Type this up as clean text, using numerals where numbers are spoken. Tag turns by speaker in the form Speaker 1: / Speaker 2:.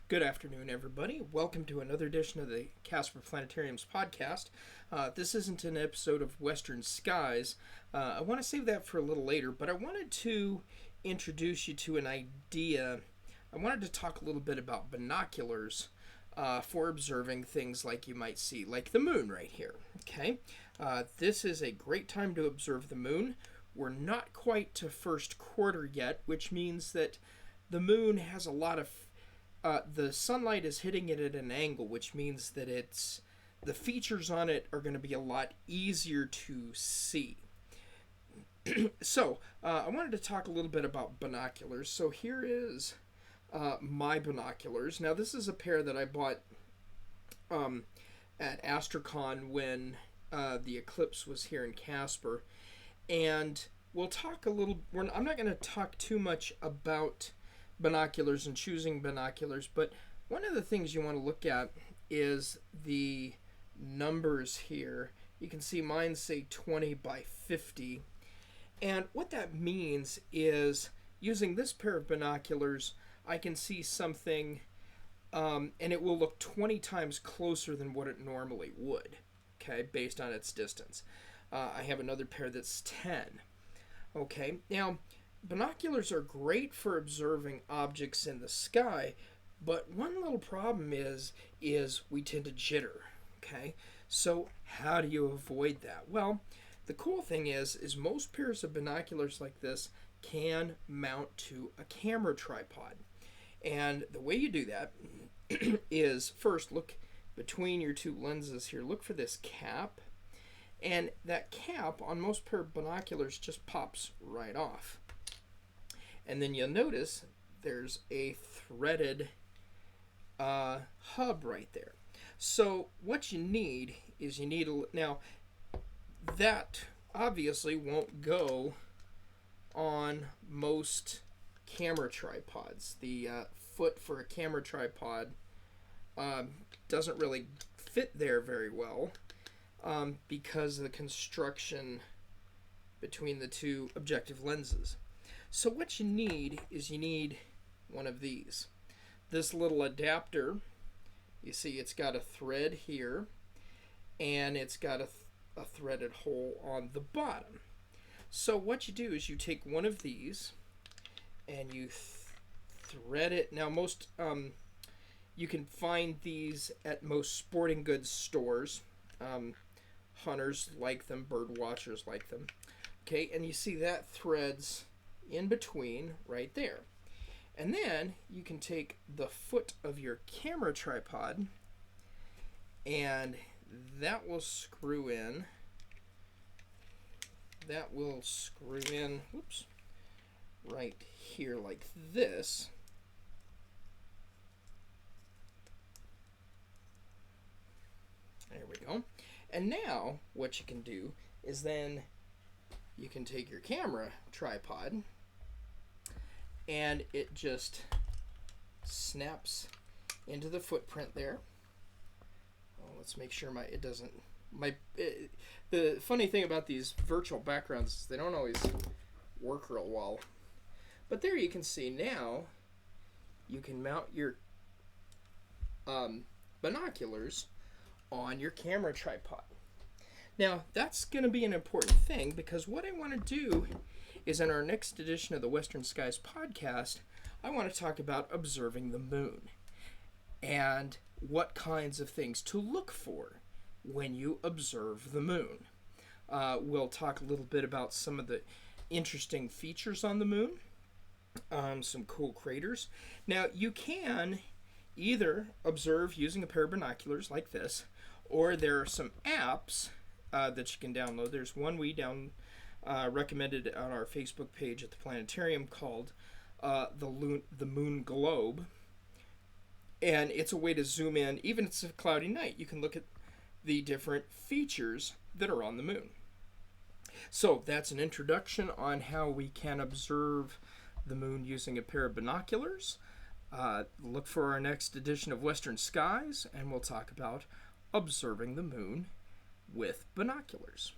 Speaker 1: Good afternoon, everybody. Welcome to another edition of the Casper Planetariums podcast. This isn't an episode of Western Skies. I want to save that for a little later, but I wanted to introduce you to an idea. I wanted to talk a little bit about binoculars for observing things like you might see, like the moon right here. Okay, this is a great time to observe the moon. We're not quite to first quarter yet, which means that the moon has a lot of the sunlight is hitting it at an angle, which means that the features on it are going to be a lot easier to see. So I wanted to talk a little bit about binoculars. So here is my binoculars. Now this is a pair that I bought at Astrocon when the eclipse was here in Casper, and we'll talk a little. I'm not going to talk too much about binoculars and choosing binoculars, but one of the things you want to look at is the numbers here. You can see mine say 20 by 50, and what that means is using this pair of binoculars I can see something and it will look 20 times closer than what it normally would, okay, based on its distance. I have another pair that's 10. Okay, now binoculars are great for observing objects in the sky, but one little problem is we tend to jitter. Okay, so how do you avoid that? Well, the cool thing is most pairs of binoculars like this can mount to a camera tripod, and the way you do that is first look between your two lenses here. Look for this cap, and that cap on most pair of binoculars just pops right off. And then you'll notice there's a threaded hub right there. So what you need is now that obviously won't go on most camera tripods. The foot for a camera tripod doesn't really fit there very well because of the construction between the two objective lenses. So what you need is one of these. This little adapter, you see it's got a thread here, and it's got a threaded hole on the bottom. So what you do is you take one of these and you thread it. Now most you can find these at most sporting goods stores. Hunters like them, bird watchers like them. Okay, and you see that threads in between right there. And then you can take the foot of your camera tripod and that will screw in. Whoops, right here like this. There we go. And now what you can do is then you can take your camera tripod and it just snaps into the footprint there. Well, let's make sure the funny thing about these virtual backgrounds is they don't always work real well. But there you can see now you can mount your binoculars on your camera tripod. Now that's going to be an important thing, because what I want to do is in our next edition of the Western Skies podcast, I want to talk about observing the moon and what kinds of things to look for when you observe the moon. We'll talk a little bit about some of the interesting features on the moon, some cool craters. Now you can either observe using a pair of binoculars like this, or there are some apps that you can download. There's one we recommended on our Facebook page at the planetarium called the Moon Globe, and it's a way to zoom in. Even if it's a cloudy night, you can look at the different features that are on the moon. So that's an introduction on how we can observe the moon using a pair of binoculars. Look for our next edition of Western Skies, and we'll talk about observing the moon with binoculars.